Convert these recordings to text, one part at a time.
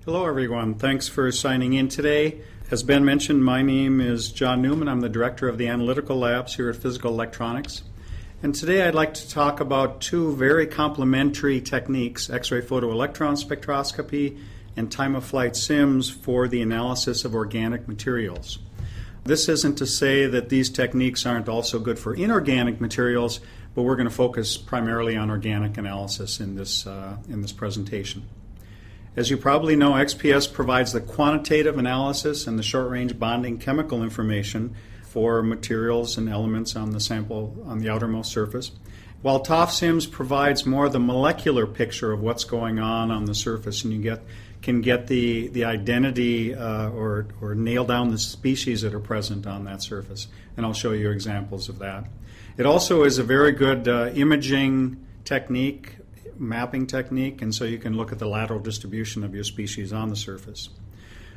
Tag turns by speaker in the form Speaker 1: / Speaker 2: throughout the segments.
Speaker 1: Hello everyone, thanks for signing in today. As Ben mentioned, my name is John Newman. I'm the Director of the Analytical Labs here at Physical Electronics. And today I'd like to talk about two very complementary techniques, X-ray photoelectron spectroscopy and time-of-flight SIMS for the analysis of organic materials. This isn't to say that these techniques aren't also good for inorganic materials, but we're going to focus primarily on organic analysis in this presentation. As you probably know, XPS provides the quantitative analysis and the short-range bonding chemical information for materials and elements on the sample on the outermost surface, while TOF-SIMS provides more of the molecular picture of what's going on the surface, and you can get the identity or nail down the species that are present on that surface, and I'll show you examples of that. It also is a very good imaging technique, mapping technique, and so you can look at the lateral distribution of your species on the surface.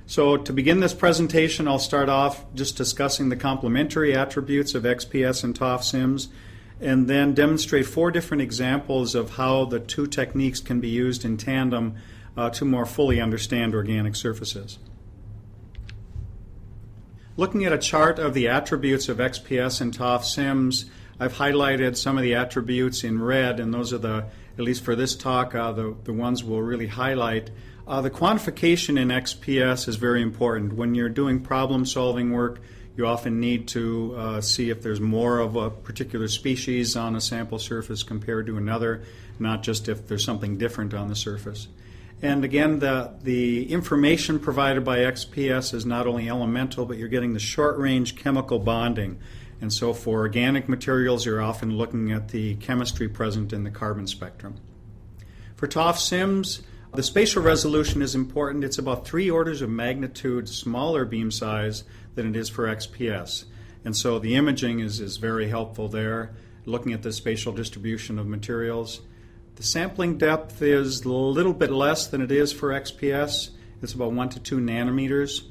Speaker 1: So to begin this presentation, I'll start off just discussing the complementary attributes of XPS and TOF-SIMS, and then demonstrate 4 different examples of how the two techniques can be used in tandem to more fully understand organic surfaces. Looking at a chart of the attributes of XPS and TOF-SIMS, I've highlighted some of the attributes in red, and those are at least for this talk, the ones we'll really highlight. The quantification in XPS is very important. When you're doing problem-solving work, you often need to see if there's more of a particular species on a sample surface compared to another, not just if there's something different on the surface. And again, the information provided by XPS is not only elemental, but you're getting the short-range chemical bonding. And so for organic materials, you're often looking at the chemistry present in the carbon spectrum. For TOF-SIMS, the spatial resolution is important. It's about 3 orders of magnitude smaller beam size than it is for XPS. And so the imaging is very helpful there, looking at the spatial distribution of materials. The sampling depth is a little bit less than it is for XPS. It's about 1 to 2 nanometers.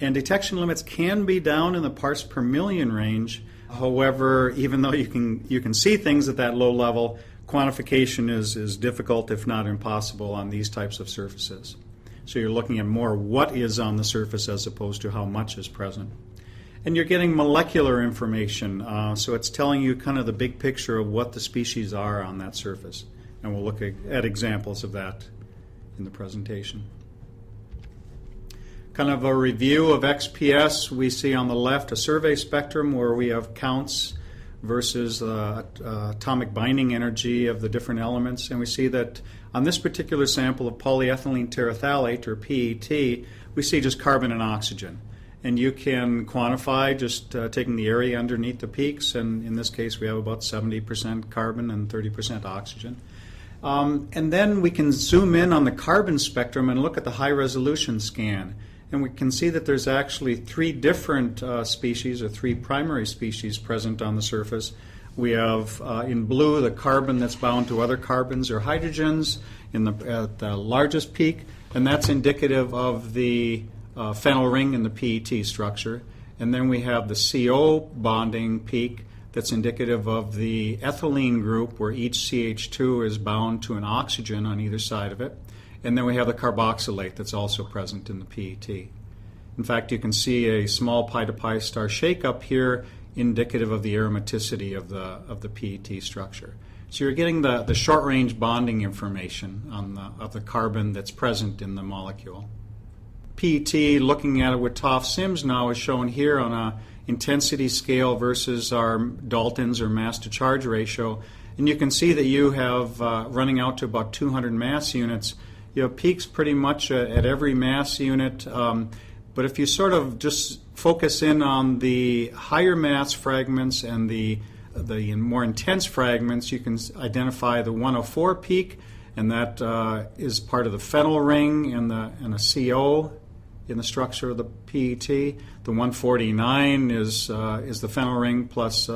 Speaker 1: And detection limits can be down in the parts per million range. However, even though you can see things at that low level, quantification is difficult, if not impossible, on these types of surfaces. So you're looking at more what is on the surface as opposed to how much is present. And you're getting molecular information, so it's telling you kind of the big picture of what the species are on that surface. And we'll look at examples of that in the presentation. Kind of a review of XPS, we see on the left a survey spectrum where we have counts versus atomic binding energy of the different elements. And we see that on this particular sample of polyethylene terephthalate, or PET, we see just carbon and oxygen. And you can quantify just taking the area underneath the peaks, and in this case we have about 70% carbon and 30% oxygen. And then we can zoom in on the carbon spectrum and look at the high-resolution scan. And we can see that there's actually 3 different species, or 3 primary species present on the surface. We have in blue the carbon that's bound to other carbons or hydrogens at the largest peak, and that's indicative of the phenyl ring in the PET structure. And then we have the CO bonding peak that's indicative of the ethylene group, where each CH2 is bound to an oxygen on either side of it. And then we have the carboxylate that's also present in the PET. In fact, you can see a small pi-to-pi star shakeup here, indicative of the aromaticity of the PET structure. So you're getting the short-range bonding information of the carbon that's present in the molecule. PET, looking at it with TOF-SIMS now, is shown here on a intensity scale versus our Dalton's or mass-to-charge ratio. And you can see that you have, running out to about 200 mass units, you have peaks pretty much at every mass unit, but if you sort of just focus in on the higher mass fragments and the more intense fragments, you can identify the 104 peak, and that is part of the phenyl ring and a CO in the structure of the PET. The 149 is the phenyl ring plus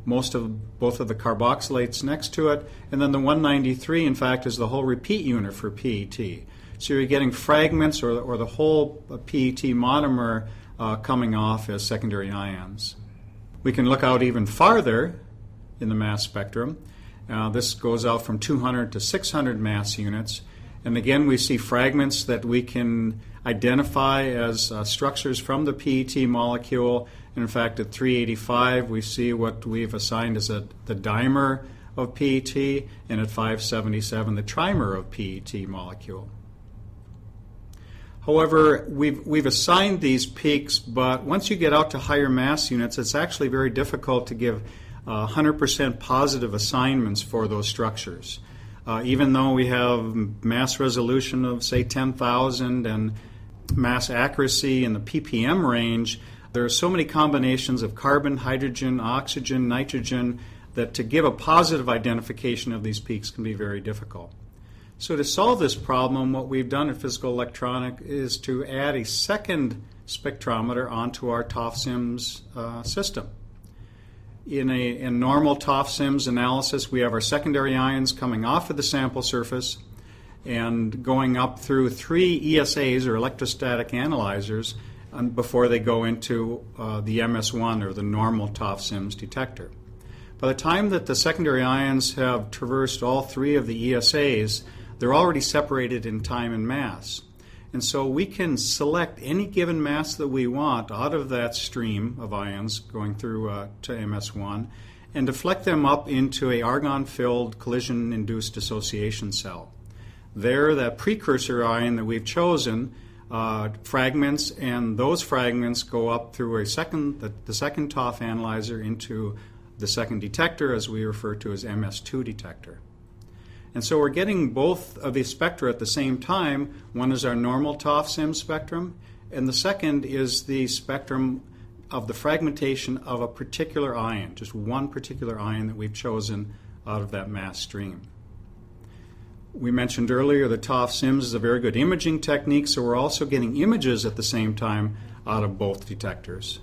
Speaker 1: both of the carboxylates next to it, and then the 193, in fact, is the whole repeat unit for PET. So you're getting fragments or the whole PET monomer coming off as secondary ions. We can look out even farther in the mass spectrum. This goes out from 200 to 600 mass units, And again, we see fragments that we can identify as structures from the PET molecule. And in fact, at 385, we see what we've assigned as the dimer of PET, and at 577, the trimer of PET molecule. However, we've assigned these peaks, but once you get out to higher mass units, it's actually very difficult to give 100% positive assignments for those structures. Even though we have mass resolution of, say, 10,000 and mass accuracy in the ppm range, there are so many combinations of carbon, hydrogen, oxygen, nitrogen, that to give a positive identification of these peaks can be very difficult. So to solve this problem, what we've done at Physical Electronic is to add a second spectrometer onto our TOF-SIMS system. In normal TOF-SIMS analysis, we have our secondary ions coming off of the sample surface and going up through 3 ESAs, or electrostatic analyzers, before they go into the MS1, or the normal TOF-SIMS detector. By the time that the secondary ions have traversed all 3 of the ESAs, they're already separated in time and mass. And so we can select any given mass that we want out of that stream of ions going through to MS1 and deflect them up into a argon-filled collision-induced dissociation cell. There, that precursor ion that we've chosen fragments, and those fragments go up through the second TOF analyzer into the second detector, as we refer to as MS2 detector. And so we're getting both of these spectra at the same time. One is our normal TOF-SIMS spectrum, and the second is the spectrum of the fragmentation of a particular ion, just one particular ion that we've chosen out of that mass stream. We mentioned earlier that TOF-SIMS is a very good imaging technique, so we're also getting images at the same time out of both detectors.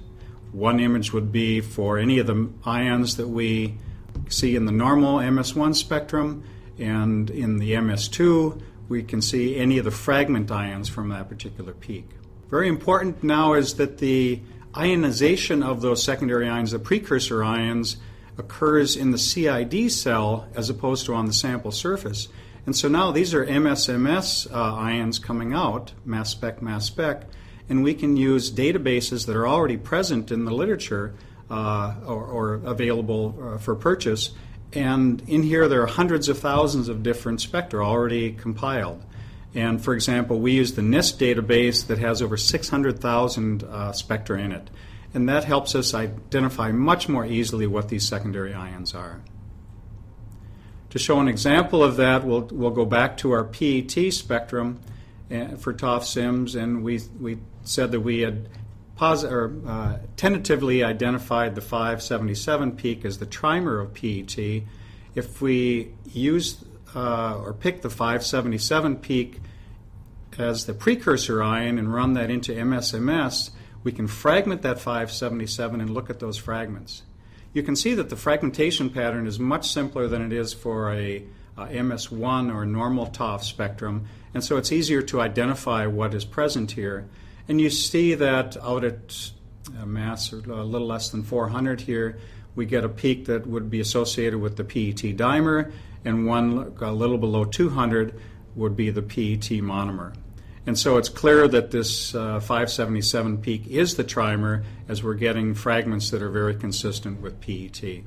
Speaker 1: One image would be for any of the ions that we see in the normal MS1 spectrum, and in the MS2, we can see any of the fragment ions from that particular peak. Very important now is that the ionization of those secondary ions, the precursor ions, occurs in the CID cell as opposed to on the sample surface. And so now these are MS-MS ions coming out, mass spec, and we can use databases that are already present in the literature or available for purchase. And in here there are hundreds of thousands of different spectra already compiled. And for example, we use the NIST database that has over 600,000 spectra in it. And that helps us identify much more easily what these secondary ions are. To show an example of that, we'll go back to our PET spectrum for TOF-SIMS, and we said that we had tentatively identified the 577 peak as the trimer of PET. If we use or pick the 577 peak as the precursor ion and run that into MS-MS, we can fragment that 577 and look at those fragments. You can see that the fragmentation pattern is much simpler than it is for a MS1 or normal TOF spectrum, and so it's easier to identify what is present here. And you see that out at a mass a little less than 400 here, we get a peak that would be associated with the PET dimer, and one a little below 200 would be the PET monomer. And so it's clear that this 577 peak is the trimer, as we're getting fragments that are very consistent with PET.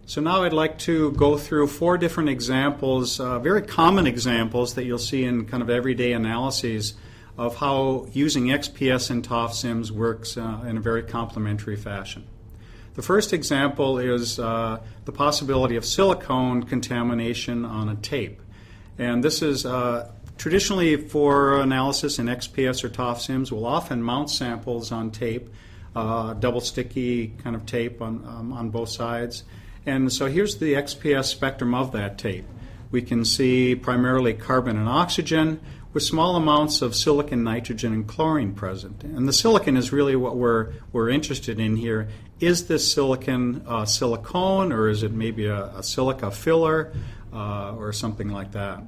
Speaker 1: So now I'd like to go through 4 different examples, very common examples that you'll see in kind of everyday analyses of how using XPS and TOF-SIMS works in a very complementary fashion. The first example is the possibility of silicone contamination on a tape. And this is traditionally for analysis in XPS or TOF-SIMS, we'll often mount samples on tape, double sticky kind of tape on both sides. And so here's the XPS spectrum of that tape. We can see primarily carbon and oxygen with small amounts of silicon, nitrogen, and chlorine present. And the silicon is really what we're interested in here. Is this silicon silicone, or is it maybe a silica filler or something like that?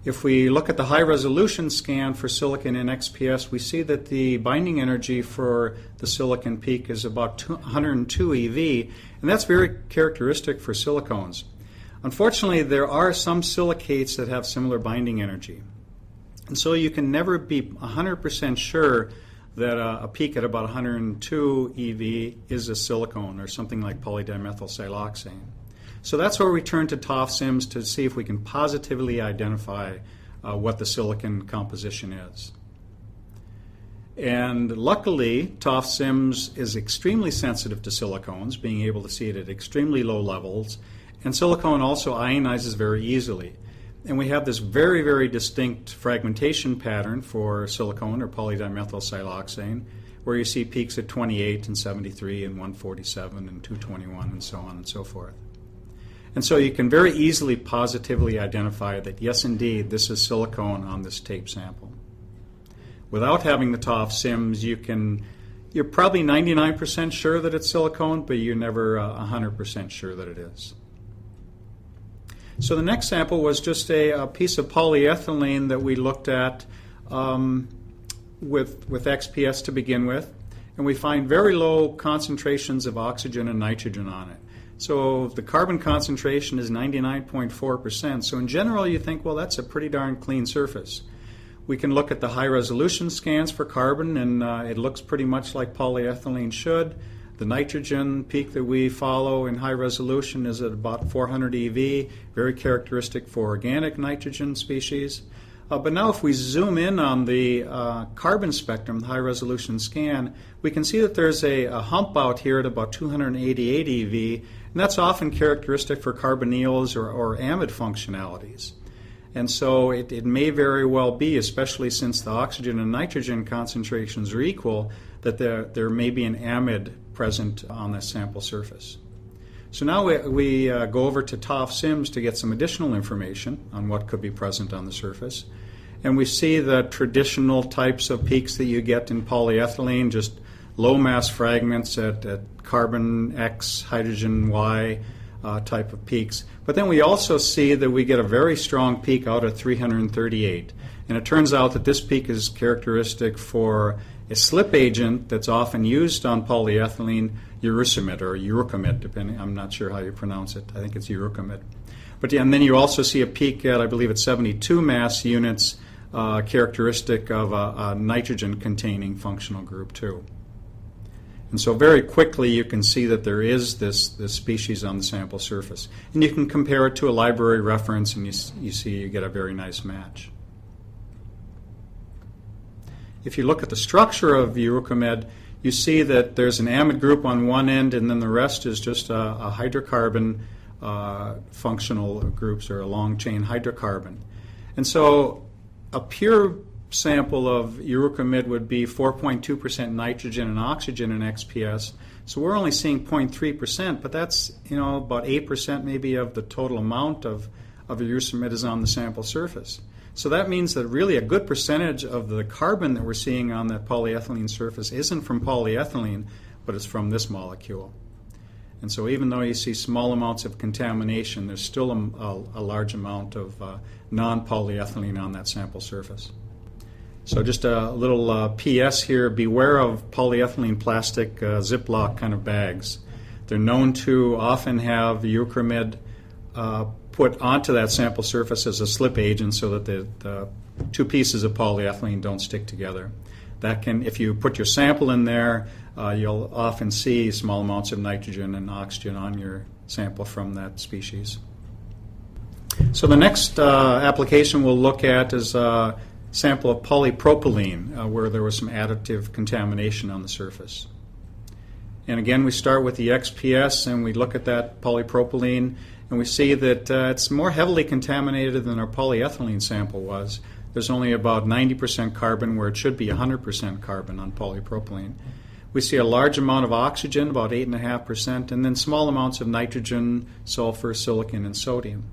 Speaker 1: If we look at the high-resolution scan for silicon in XPS, we see that the binding energy for the silicon peak is about 102 eV, and that's very characteristic for silicones. Unfortunately, there are some silicates that have similar binding energy. And so you can never be 100% sure that a peak at about 102 EV is a silicone or something like polydimethylsiloxane. So that's where we turn to TOF-SIMS to see if we can positively identify what the silicon composition is. And luckily, TOF-SIMS is extremely sensitive to silicones, being able to see it at extremely low levels, and silicone also ionizes very easily. And we have this very, very distinct fragmentation pattern for silicone or polydimethylsiloxane, where you see peaks at 28 and 73 and 147 and 221 and so on and so forth. And so you can very easily positively identify that, yes, indeed, this is silicone on this tape sample. Without having the TOF-SIMS, you're probably 99% sure that it's silicone, but you're never 100% sure that it is. So the next sample was just a piece of polyethylene that we looked at with XPS to begin with, and we find very low concentrations of oxygen and nitrogen on it. So the carbon concentration is 99.4%. So in general, you think, well, that's a pretty darn clean surface. We can look at the high-resolution scans for carbon, and it looks pretty much like polyethylene should. The nitrogen peak that we follow in high resolution is at about 400 EV, very characteristic for organic nitrogen species. But now if we zoom in on the carbon spectrum, the high-resolution scan, we can see that there's a hump out here at about 288 EV, and that's often characteristic for carbonyls or amide functionalities. And so it may very well be, especially since the oxygen and nitrogen concentrations are equal, that there may be an amide present on the sample surface. So now we go over to TOF-SIMS to get some additional information on what could be present on the surface. And we see the traditional types of peaks that you get in polyethylene, just low mass fragments at carbon X, hydrogen Y type of peaks. But then we also see that we get a very strong peak out at 338. And it turns out that this peak is characteristic for a slip agent that's often used on polyethylene, Erucamide or Erucamide, depending, I'm not sure how you pronounce it. I think it's Erucamide. And then you also see a peak at, I believe it's 72 mass units, characteristic of a nitrogen-containing functional group too. And so very quickly you can see that there is this species on the sample surface. And you can compare it to a library reference and you see you get a very nice match. If you look at the structure of Erucamide, you see that there's an amide group on one end and then the rest is just a hydrocarbon functional groups or a long chain hydrocarbon. And so a pure sample of Erucamide would be 4.2% nitrogen and oxygen in XPS. So we're only seeing 0.3%, but that's about 8% maybe of the total amount of Erucamide is on the sample surface. So that means that really a good percentage of the carbon that we're seeing on that polyethylene surface isn't from polyethylene, but it's from this molecule. And so even though you see small amounts of contamination, there's still a large amount of non-polyethylene on that sample surface. So just a little PS here, beware of polyethylene plastic Ziploc kind of bags. They're known to often have Erucamide put onto that sample surface as a slip agent so that the two pieces of polyethylene don't stick together. That can, if you put your sample in there, you'll often see small amounts of nitrogen and oxygen on your sample from that species. So the next application we'll look at is a sample of polypropylene where there was some additive contamination on the surface. And again, we start with the XPS and we look at that polypropylene and we see that it's more heavily contaminated than our polyethylene sample was. There's only about 90% carbon where it should be 100% carbon on polypropylene. We see a large amount of oxygen, about 8.5%, and then small amounts of nitrogen, sulfur, silicon, and sodium.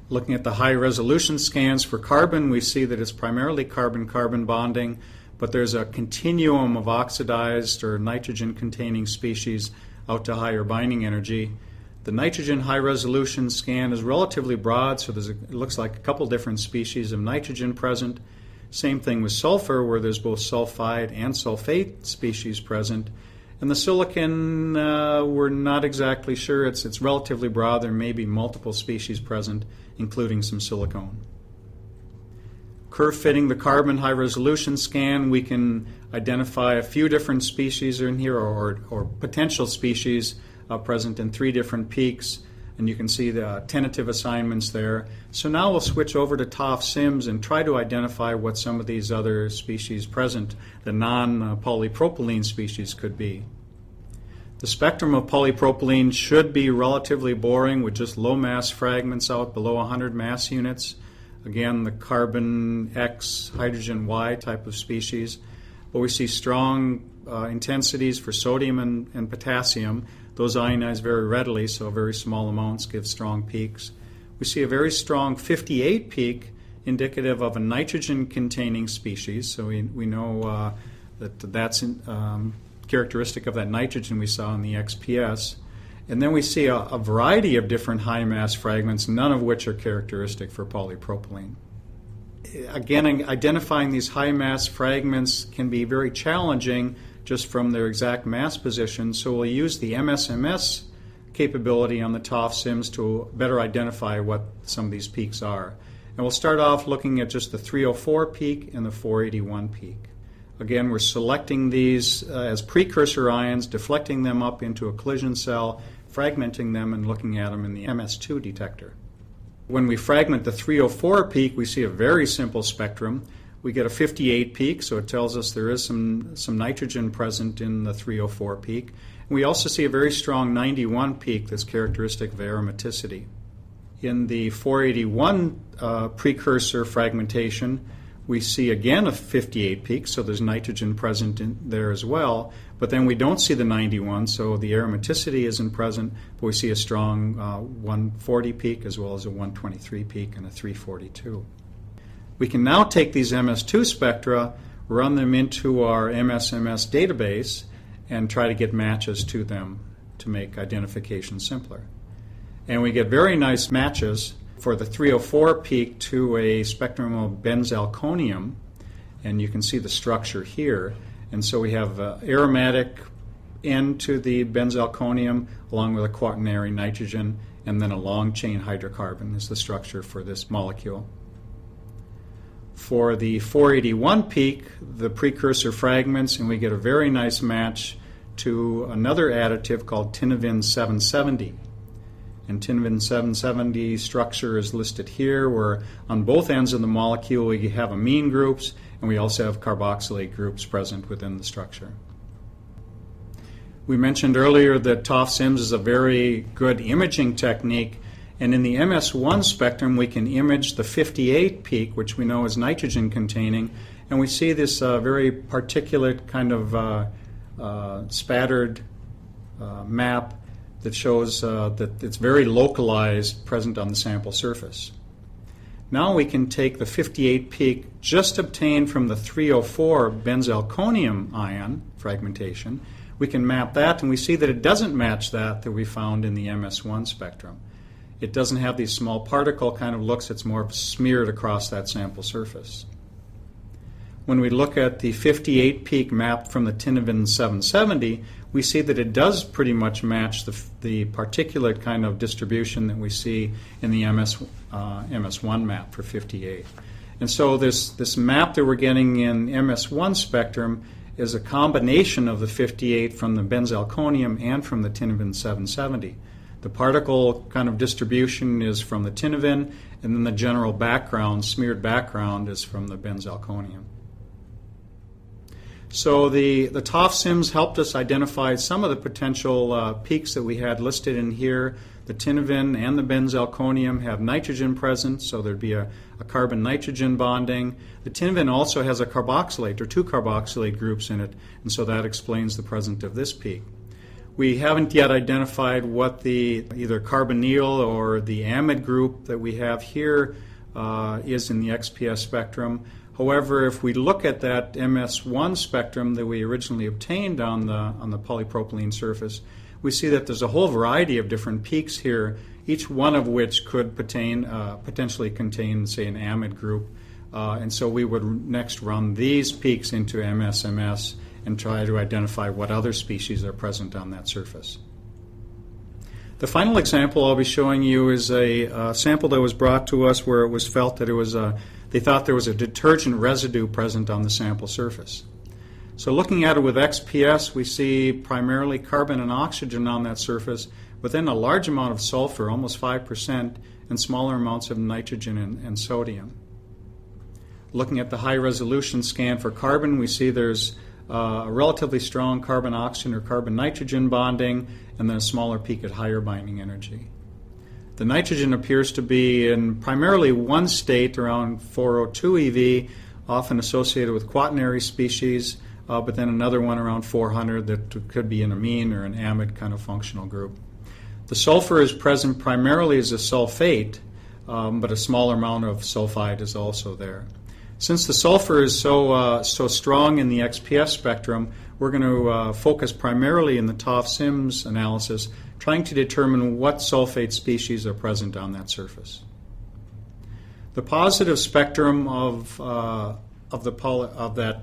Speaker 1: Looking at the high-resolution scans for carbon, we see that it's primarily carbon-carbon bonding, but there's a continuum of oxidized or nitrogen-containing species out to higher binding energy. The nitrogen high-resolution scan is relatively broad, so it looks like a couple different species of nitrogen present. Same thing with sulfur, where there's both sulfide and sulfate species present. And the silicon, we're not exactly sure. It's relatively broad. There may be multiple species present, including some silicone. Curve fitting the carbon high resolution scan, we can identify a few different species in here, or potential species present in 3 different peaks. And you can see the tentative assignments there. So now we'll switch over to TOF-SIMS and try to identify what some of these other species present, the non-polypropylene species, could be. The spectrum of polypropylene should be relatively boring with just low mass fragments out below 100 mass units. Again, the carbon X, hydrogen Y type of species. But we see strong intensities for sodium and potassium. Those ionize very readily, so very small amounts give strong peaks. We see a very strong 58 peak, indicative of a nitrogen-containing species. So we know that's characteristic of that nitrogen we saw in the XPS. And then we see a variety of different high-mass fragments, none of which are characteristic for polypropylene. Again, identifying these high-mass fragments can be very challenging just from their exact mass position, so we'll use the MS capability on the TOF-SIMS to better identify what some of these peaks are. And we'll start off looking at just the 304 peak and the 481 peak. Again, we're selecting these as precursor ions, deflecting them up into a collision cell, fragmenting them, and looking at them in the MS2 detector. When we fragment the 304 peak, we see a very simple spectrum. We get a 58 peak, so it tells us there is some nitrogen present in the 304 peak. And we also see a very strong 91 peak that's characteristic of aromaticity. In the 481 precursor fragmentation, we see again a 58 peak, so there's nitrogen present in there as well, but then we don't see the 91, so the aromaticity isn't present, but we see a strong 140 peak as well as a 123 peak and a 342. We can now take these MS2 spectra, run them into our MS database, and try to get matches to them to make identification simpler. And we get very nice matches for the 304 peak to a spectrum of benzalkonium, and you can see the structure here. And so we have aromatic end to the benzalkonium along with a quaternary nitrogen, and then a long chain hydrocarbon is the structure for this molecule. For the 481 peak, the precursor fragments, and we get a very nice match to another additive called tinavin 770. And tinavin 770 structure is listed here, where on both ends of the molecule we have amine groups, and we also have carboxylate groups present within the structure. We mentioned earlier that TOF-SIMS is a very good imaging technique, and in the MS1 spectrum we can image the 58 peak, which we know is nitrogen containing, and we see this very particulate kind of spattered map that shows that it's very localized, present on the sample surface. Now we can take the 58 peak just obtained from the 304 benzalkonium ion fragmentation. We can map that, and we see that it doesn't match that we found in the MS1 spectrum. It doesn't have these small particle kind of looks, it's more smeared across that sample surface. When we look at the 58 peak map from the tinavin 770, we see that it does pretty much match the particulate kind of distribution that we see in the MS1 map for 58. And so this map that we're getting in MS1 spectrum is a combination of the 58 from the benzalkonium and from the tinavin 770. The particle kind of distribution is from the tinavin, and then the general background, smeared background, is from the benzalkonium. So the TOF-SIMS helped us identify some of the potential peaks that we had listed in here. The tinavin and the benzalkonium have nitrogen present, so there'd be a carbon-nitrogen bonding. The tinavin also has a carboxylate, or 2 carboxylate groups in it, and so that explains the presence of this peak. We haven't yet identified what the either carbonyl or the amide group that we have here is in the XPS spectrum. However, if we look at that MS1 spectrum that we originally obtained on the polypropylene surface, we see that there's a whole variety of different peaks here, each one of which could potentially contain, say, an amide group. And so we would next run these peaks into MS, and try to identify what other species are present on that surface. The final example I'll be showing you is a sample that was brought to us where it was felt that they thought there was a detergent residue present on the sample surface. So looking at it with XPS, we see primarily carbon and oxygen on that surface, but then a large amount of sulfur, almost 5%, and smaller amounts of nitrogen and sodium. Looking at the high-resolution scan for carbon, we see there's a relatively strong carbon-oxygen or carbon-nitrogen bonding, and then a smaller peak at higher binding energy. The nitrogen appears to be in primarily one state, around 402 eV, often associated with quaternary species, but then another one around 400 that could be an amine or an amide kind of functional group. The sulfur is present primarily as a sulfate, but a smaller amount of sulfide is also there. Since the sulfur is so strong in the XPS spectrum, we're going to focus primarily in the TOF-SIMS analysis, trying to determine what sulfate species are present on that surface. The positive spectrum of that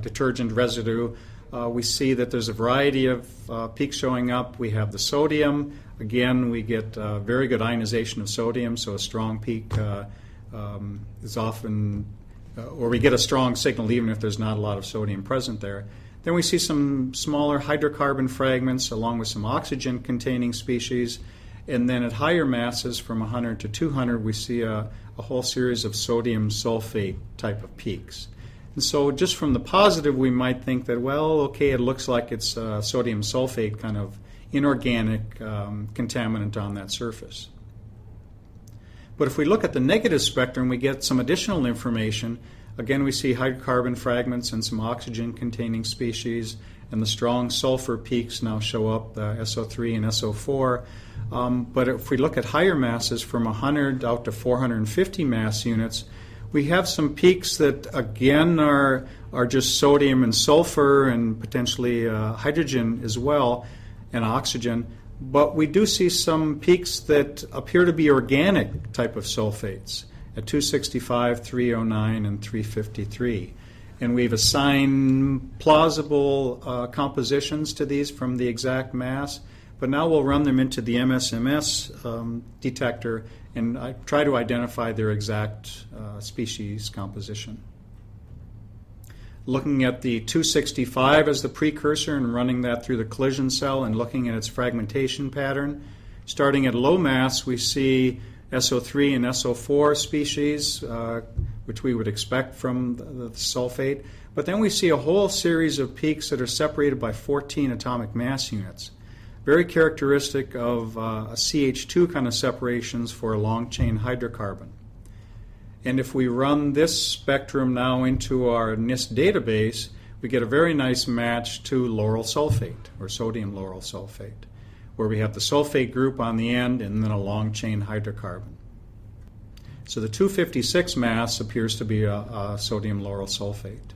Speaker 1: detergent residue, we see that there's a variety of peaks showing up. We have the sodium. Again, we get very good ionization of sodium, so a strong peak is often, or we get a strong signal even if there's not a lot of sodium present there. Then we see some smaller hydrocarbon fragments along with some oxygen-containing species. And then at higher masses, from 100 to 200, we see a whole series of sodium sulfate type of peaks. And so just from the positive, we might think that, well, okay, it looks like it's sodium sulfate, kind of inorganic contaminant on that surface. But if we look at the negative spectrum, we get some additional information. Again, we see hydrocarbon fragments and some oxygen-containing species, and the strong sulfur peaks now show up, the SO3 and SO4. But if we look at higher masses, from 100 out to 450 mass units, we have some peaks that, again, are just sodium and sulfur and potentially hydrogen as well, and oxygen. But we do see some peaks that appear to be organic type of sulfates at 265, 309, and 353. And we've assigned plausible compositions to these from the exact mass, but now we'll run them into the MS detector and try to identify their exact species composition. Looking at the 265 as the precursor and running that through the collision cell and looking at its fragmentation pattern. Starting at low mass, we see SO3 and SO4 species, which we would expect from the sulfate. But then we see a whole series of peaks that are separated by 14 atomic mass units. Very characteristic of a CH2 kind of separations for a long-chain hydrocarbon. And if we run this spectrum now into our NIST database, we get a very nice match to lauryl sulfate, or sodium lauryl sulfate, where we have the sulfate group on the end and then a long-chain hydrocarbon. So the 256 mass appears to be a sodium lauryl sulfate.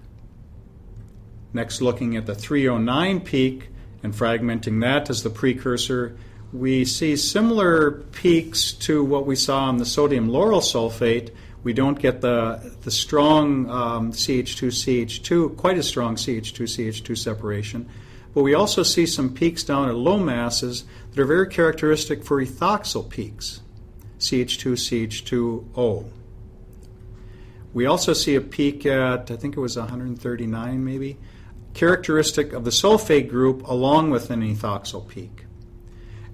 Speaker 1: Next, looking at the 309 peak and fragmenting that as the precursor, we see similar peaks to what we saw on the sodium lauryl sulfate. We don't get the strong CH2-CH2, quite as strong CH2-CH2 separation, but we also see some peaks down at low masses that are very characteristic for ethoxyl peaks, CH2-CH2O. We also see a peak at, I think it was 139 maybe, characteristic of the sulfate group along with an ethoxyl peak.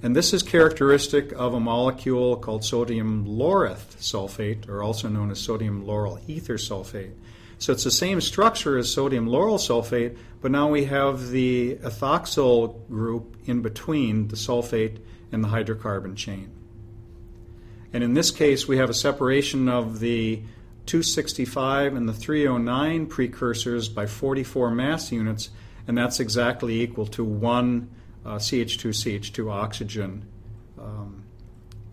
Speaker 1: And this is characteristic of a molecule called sodium laureth sulfate, or also known as sodium lauryl ether sulfate. So it's the same structure as sodium lauryl sulfate, but now we have the ethoxyl group in between the sulfate and the hydrocarbon chain. And in this case, we have a separation of the 265 and the 309 precursors by 44 mass units, and that's exactly equal to one CH2-CH2 oxygen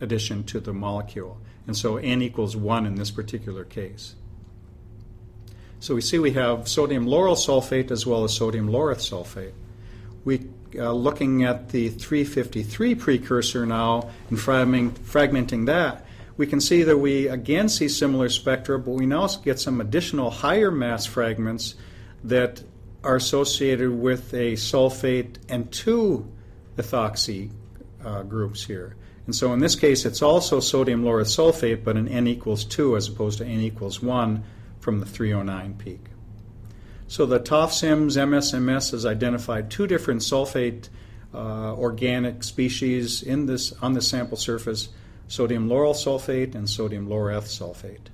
Speaker 1: addition to the molecule. And so N equals 1 in this particular case. So we see we have sodium lauryl sulfate as well as sodium laureth sulfate. We looking at the 353 precursor now and fragmenting that, we can see that we again see similar spectra, but we now get some additional higher mass fragments that are associated with a sulfate and two ethoxy groups here. And so in this case, it's also sodium lauryl sulfate, but an N equals 2 as opposed to N equals 1 from the 309 peak. So the TOF-SIMS MS has identified two different sulfate organic species on the sample surface, sodium lauryl sulfate and sodium laureth sulfate.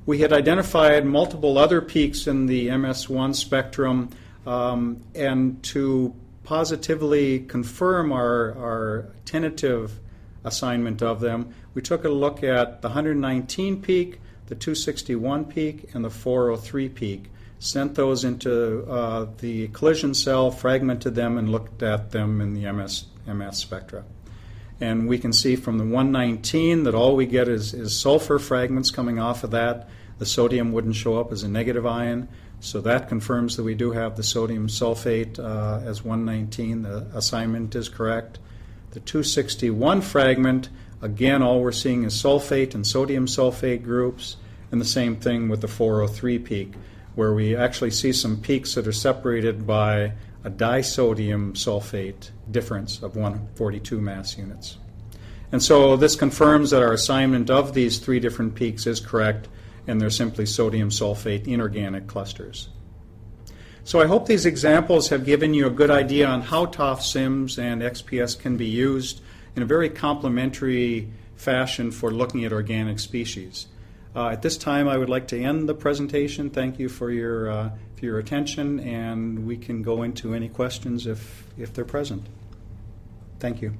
Speaker 1: We had identified multiple other peaks in the MS1 spectrum, and to positively confirm our tentative assignment of them, we took a look at the 119 peak, the 261 peak, and the 403 peak, sent those into the collision cell, fragmented them, and looked at them in the MS spectra. And we can see from the 119 that all we get is sulfur fragments coming off of that. The sodium wouldn't show up as a negative ion, so that confirms that we do have the sodium sulfate as 119. The assignment is correct. The 261 fragment, again, all we're seeing is sulfate and sodium sulfate groups, and the same thing with the 403 peak, where we actually see some peaks that are separated by a disodium sulfate difference of 142 mass units. And so this confirms that our assignment of these three different peaks is correct, and they're simply sodium sulfate inorganic clusters. So I hope these examples have given you a good idea on how TOF-SIMS and XPS can be used in a very complementary fashion for looking at organic species. At this time, I would like to end the presentation. Thank you for your attention, and we can go into any questions if they're present. Thank you.